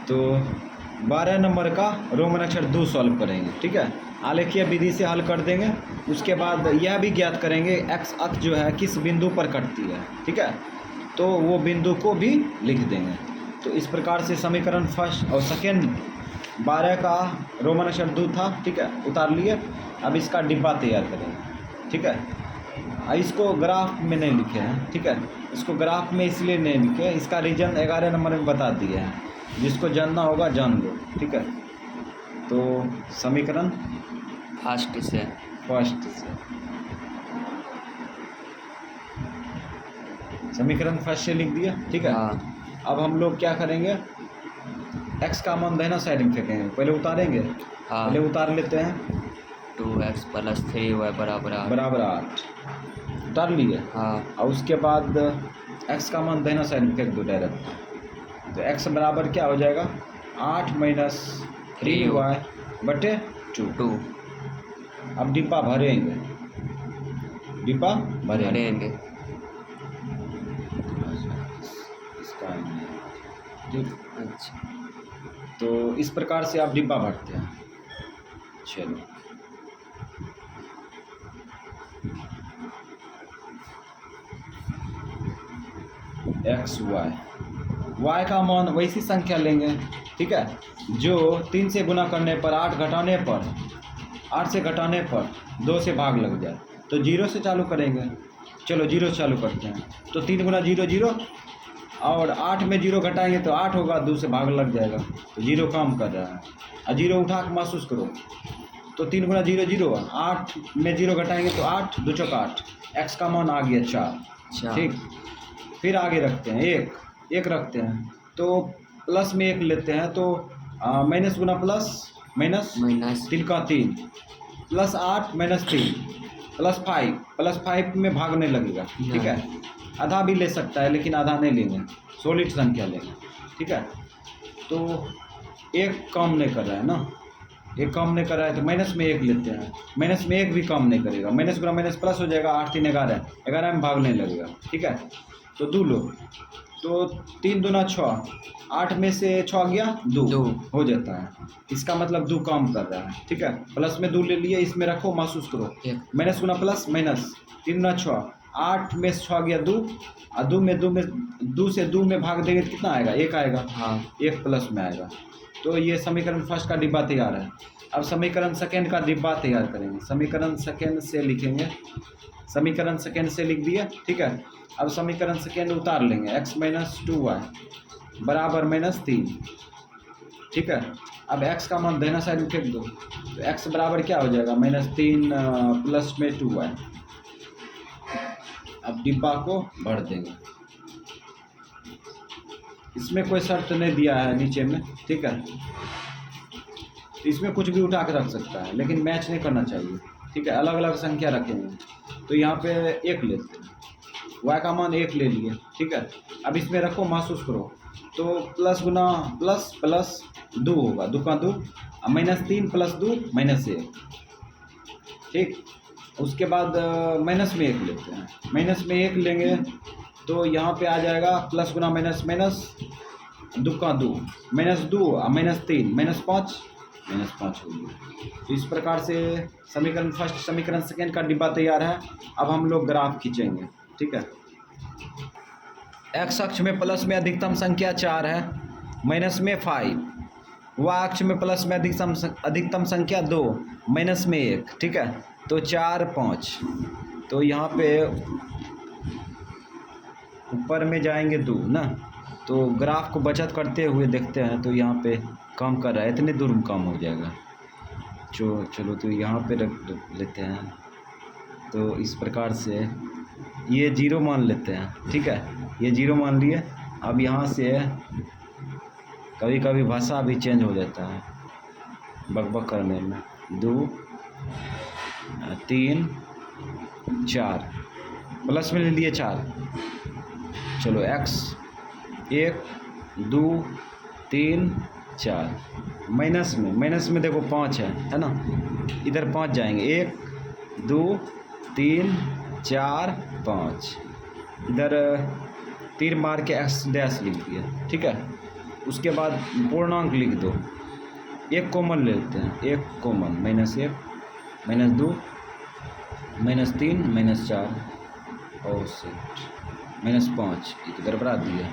तो 12 नंबर का रोमन अक्षर 2 सॉल्व करेंगे, ठीक है। आलेखीय विधि से हल कर देंगे। उसके बाद यह भी ज्ञात करेंगे एक्स अक्ष जो है किस बिंदु पर कटती है, ठीक है। तो वो बिंदु को भी लिख देंगे। तो इस प्रकार से समीकरण फर्स्ट और सेकेंड 12 का रोमन अक्षर 2 था, ठीक है, उतार लिए। अब इसका डिब्बा तैयार करेंगे, ठीक है। इसको ग्राफ में नहीं लिखे हैं, ठीक है। इसको ग्राफ में इसलिए नहीं लिखे, इसका रीजन 11 नंबर में बता दिए हैं। जिसको जानना होगा जान लो, ठीक है। तो समीकरण फर्स्ट से समीकरण फर्स्ट से लिख दिया, ठीक है। हाँ। अब हम लोग क्या करेंगे, x का मान दाहिना साइड में फेंकेंगे। पहले उतारेंगे, हाँ। पहले उतार लेते हैं। 2x + 3y बराबर 8 उतार लिए। हाँ। और उसके बाद x का मान दाहिना साइड में फेंक दो डायरेक्ट। तो x बराबर क्या हो जाएगा, 8 - 3y बटे 2। अब डिब्बा भरेंगे, डिब्बा भरेंगे। इसका ठीक। अच्छा। तो इस प्रकार से आप डिब्बा भरते हैं। चलो एक्स वाई का मान वैसी संख्या लेंगे, ठीक है, जो 3 से गुना करने पर 8 घटाने पर 8 से घटाने पर 2 से भाग लग जाए। तो 0 से चालू करेंगे। चलो 0 से चालू करते हैं। तो 3 गुना 0 0, और 8 में 0 घटाएंगे तो 8 होगा, 2 से भाग लग जाएगा। तो 0 काम कर रहा है। और 0 उठा के महसूस करो। तो 3 गुना 0 0, 8 में 0 घटाएंगे तो 8 2 चौका 8। एक्स का मान आ गया 4, ठीक। फिर आगे रखते हैं 1 रखते हैं। तो प्लस में 1 लेते हैं। तो माइनस गुना प्लस माइनस 3 का 3 + 8 - 3 + 5 में भागने लगेगा, ठीक है। आधा भी ले सकता है, लेकिन आधा नहीं लेंगे, सॉलिड संख्या लेंगे, ठीक है। तो 1 काम नहीं कर रहा है ना, 1 काम नहीं कर रहा है तो माइनस में 1 लेते हैं। माइनस में 1 भी काम नहीं करेगा। माइनस गुना माइनस प्लस हो जाएगा। 8 3 11 में भागने लगेगा, ठीक है। तो 2 लो। तो 3 दूना 6, 8 में से 6 गया 2 हो जाता है। इसका मतलब 2 काम कर रहा है, ठीक है। प्लस में 2 ले लिए, इसमें रखो, महसूस करो। माइनस गुना प्लस माइनस, 3 गुना 6, 8 में से 6 गया 2, और 2 से 2 में भाग देंगे तो कितना आएगा, 1 आएगा। हाँ, 1 प्लस में आएगा। तो ये समीकरण फर्स्ट का डिब्बा तैयार है। अब समीकरण सेकेंड का डिब्बा तैयार करेंगे। समीकरण सेकेंड से लिखेंगे। समीकरण सेकेंड से लिख दिया, ठीक है। अब समीकरण सेकेंड उतार लेंगे। x - 2y बराबर -3, ठीक है। अब x का मान दाहिना साइड में फेंक दो। तो x बराबर क्या हो जाएगा, -3 प्लस में 2y। अब डिब्बा को भर देंगे। इसमें कोई शर्त नहीं दिया है नीचे में, ठीक है। इसमें कुछ भी उठा के रख सकता है, लेकिन मैच नहीं करना चाहिए, ठीक है। अलग अलग संख्या रखेंगे। तो यहाँ पे 1 लेते हैं। y का मान 1 ले लिए, ठीक है। अब इसमें रखो, महसूस करो। तो प्लस गुना प्लस प्लस 2 होगा, 2 का 2, -3 + 2 -1, ठीक। उसके बाद माइनस में 1 लेते हैं। माइनस में 1 लेंगे तो यहाँ पे आ जाएगा प्लस गुना माइनस माइनस, 2 का 2, -2 -3 -5 हो गया। तो इस प्रकार से समीकरण फर्स्ट समीकरण सेकेंड का डिब्बा तैयार है। अब हम लोग ग्राफ खींचेंगे, ठीक है। एक्स अक्ष में प्लस में अधिकतम संख्या 4 है, माइनस में 5। वाई अक्ष में प्लस में अधिकतम संख्या 2, माइनस में 1, ठीक है। तो 4 5। तो यहाँ पे ऊपर में जाएंगे 2 ना। तो ग्राफ को बचत करते हुए देखते हैं। तो यहाँ पे कम कर रहा है, इतने दूर में कम हो जाएगा। चलो तो यहाँ पे रख लेते हैं। तो इस प्रकार से ये 0 मान लेते हैं, ठीक है। ये 0 मान लिए। अब यहाँ से कभी कभी भाषा भी चेंज हो जाता है बकबक करने में। 2 3 4 प्लस में ले लिए 4। चलो x 1 2 3 4, माइनस में देखो 5 है ना। इधर 5 जाएंगे, 1 2 3 4 5। इधर तीर मार के x डैश लिख दिया, ठीक है। उसके बाद पूर्णांक लिख दो, एक कॉमन लेते हैं, एक कॉमन, -1 -2 -3 -4 और -5, ये तो गड़बड़ा दिया।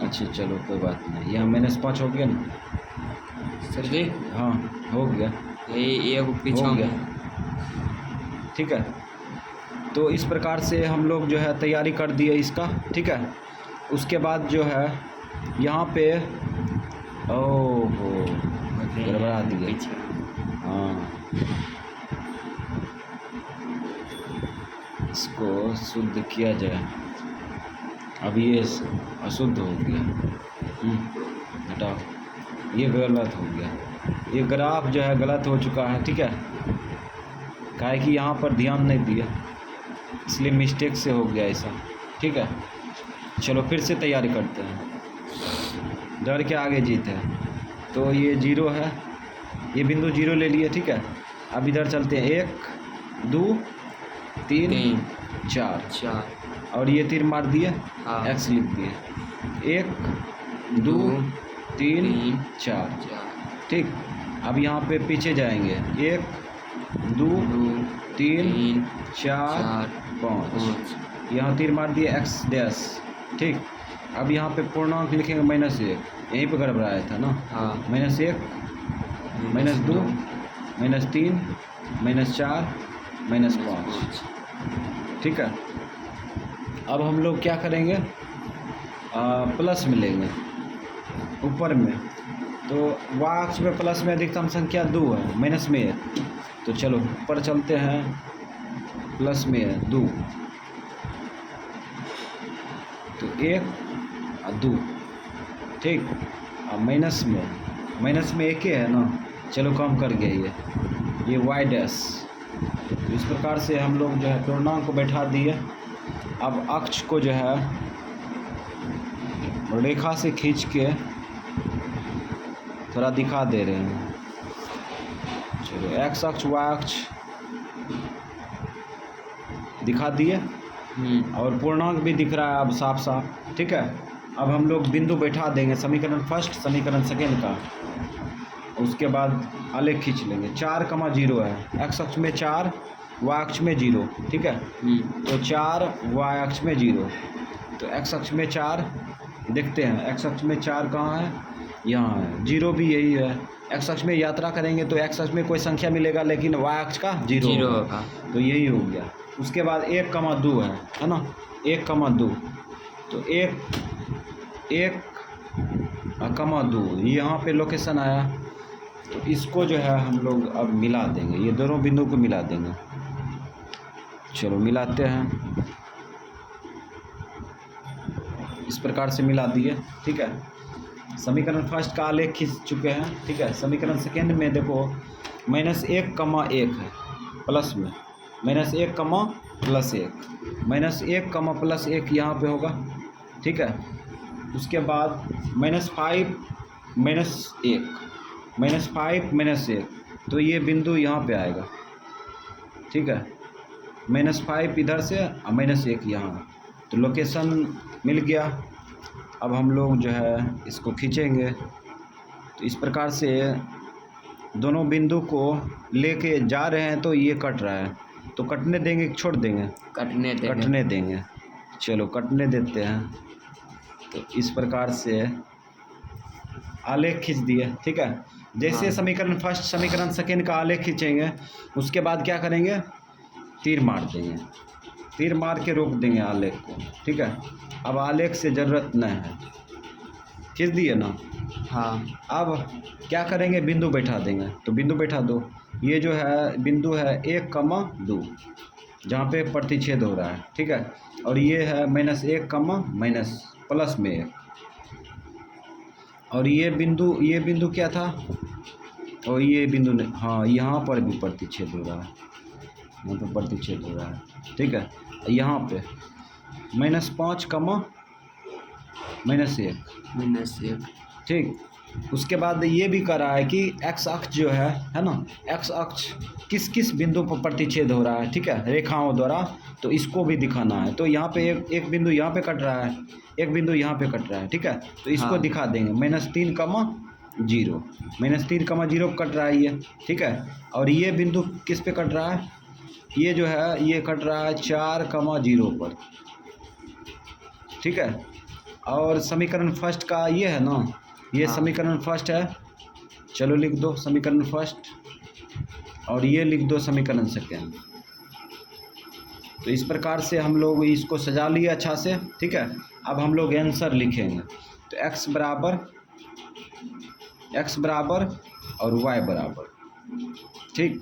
अच्छा चलो कोई बात नहीं, यहाँ -5 हो गया ना सर जी, हाँ हो गया, ये पीछे हो गया, ठीक है। तो इस प्रकार से हम लोग जो है तैयारी कर दिए इसका, ठीक है। उसके बाद जो है यहाँ पे ओहो गड़बड़ा दिया, हाँ इसको शुद्ध किया जाए। अब ये अशुद्ध हो गया, हटाओ, ये गलत हो गया, ये ग्राफ जो है गलत हो चुका है, ठीक है। काहे कि यहाँ पर ध्यान नहीं दिया, इसलिए मिस्टेक से हो गया ऐसा, ठीक है। चलो फिर से तैयारी करते हैं, डर के आगे जीत है। तो ये 0 है, ये बिंदु 0 ले लिए, ठीक है। अब इधर चलते हैं, 1 2 3 4 और ये तीर मार दिए, हाँ। x लिख दिए, 1 2 3 4, ठीक। अब यहाँ पे पीछे जाएंगे, 1 2 3 4 5, यहाँ तीर मार दिए x डैश, ठीक। अब यहाँ पे पूर्णांक लिखेंगे -1, यहीं पे गड़बड़ाया था ना, हाँ। -1 -2 -3 -4 -5, ठीक है। अब हम लोग क्या करेंगे, प्लस में लेंगे ऊपर में, तो y अक्ष में प्लस में अधिकतम संख्या 2 है, माइनस में 1, तो चलो ऊपर चलते हैं, प्लस में है 2, तो 1 और 2, ठीक। अब माइनस में 1 है ना, चलो कम कर गया ये y डैश। तो इस प्रकार से हम लोग जो है पूर्णांक को बैठा दिए। अब अक्ष को जो है रेखा से खींच के थोड़ा दिखा दे रहे हैं, चलो x अक्ष y अक्ष दिखा दिए और पूर्णांक भी दिख रहा है अब साफ साफ, ठीक है। अब हम लोग बिंदु बैठा देंगे, समीकरण फर्स्ट समीकरण सेकेंड का, उसके बाद आलेख खींच लेंगे। 4,0 है, x अक्ष में 4 y अक्ष में 0, ठीक है। तो 4 y अक्ष में 0, तो x अक्ष में 4 देखते हैं, x अक्ष में 4 कहाँ है, यहाँ है, 0 भी यही है। x अक्ष में यात्रा करेंगे तो x अक्ष में कोई संख्या मिलेगा, लेकिन y अक्ष का 0 होगा, तो यही हो गया। उसके बाद 1,2 है ना, 1,2, तो 1,2 यहाँ पे लोकेशन आया, तो इसको जो है हम लोग अब मिला देंगे, ये दोनों बिंदु को मिला देंगे। चलो मिलाते हैं, इस प्रकार से मिला दिए, ठीक है। समीकरण फर्स्ट का आलेख खींच चुके हैं, ठीक है। समीकरण सेकेंड में देखो -1,1 है, प्लस में -1, +1, -1, यहाँ पे होगा, ठीक है। उसके बाद -5 -1, तो ये बिंदु यहाँ पे आएगा, ठीक है। -5 इधर से और -1 यहाँ, तो लोकेशन मिल गया। अब हम लोग जो है इसको खींचेंगे, तो इस प्रकार से दोनों बिंदु को लेके जा रहे हैं, तो ये कट रहा है, तो कटने देंगे, छोड़ देंगे, कटने देंगे। चलो कटने देते हैं, तो इस प्रकार से आलेख खींच दिए, ठीक है। जैसे समीकरण फर्स्ट समीकरण सेकेंड का आलेख खींचेंगे, उसके बाद क्या करेंगे, तीर मार देंगे, तीर मार के रोक देंगे आलेख को, ठीक है। अब आलेख से ज़रूरत नहीं है, खींच दिए ना, हाँ। अब क्या करेंगे, बिंदु बैठा देंगे, तो बिंदु बैठा दो। ये जो है बिंदु है 1,2, जहाँ पे प्रतिच्छेद हो रहा है, ठीक है। और ये है -1, प्लस में 1, और ये बिंदु क्या था, और ये बिंदु ने, हाँ यहाँ पर भी प्रतिच्छेद हो रहा है, यहाँ पर प्रतिच्छेद हो रहा है, ठीक है। यहाँ पे -5, -1, ठीक। उसके बाद ये भी कर रहा है कि एक्स अक्ष जो है ना, एक्स अक्ष किस किस बिंदु पर प्रतिच्छेद हो रहा है, ठीक है, रेखाओं द्वारा, तो इसको भी दिखाना है। तो यहाँ पे एक बिंदु यहाँ पे कट रहा है, एक बिंदु यहाँ पे कट रहा है, ठीक है, तो इसको हाँ। दिखा देंगे -3, -3, कट रहा है ये, ठीक है। और ये बिंदु किस पे कट रहा है, ये जो है ये कट रहा है 4, 0 पर, ठीक है। और समीकरण फर्स्ट का ये है ना, ये हाँ। समीकरण फर्स्ट है, चलो लिख दो समीकरण फर्स्ट, और ये लिख दो समीकरण सेकेंड। तो इस प्रकार से हम लोग इसको सजा लिए अच्छा से, ठीक है। अब हम लोग आंसर लिखेंगे। तो x बराबर और y बराबर, ठीक।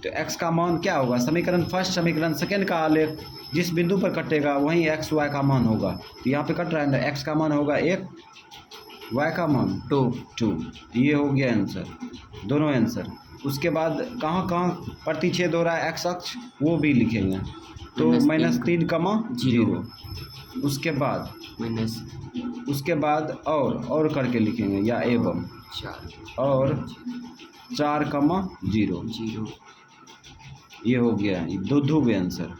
तो x का मान क्या होगा, समीकरण फर्स्ट समीकरण सेकेंड का आलेख, जिस बिंदु पर कटेगा वहीं x y का मान होगा। तो यहाँ पे कट रहा है ना, x का मान होगा 1, y का मान 2। ये हो गया आंसर, दोनों आंसर। उसके बाद कहाँ कहाँ प्रतिच्छेद हो रहा है x अक्ष, वो भी लिखेंगे। तो -3, 0। उसके बाद और करके लिखेंगे, या एवं 4 और 4, 0। 0। ये हो गया, दो आंसर।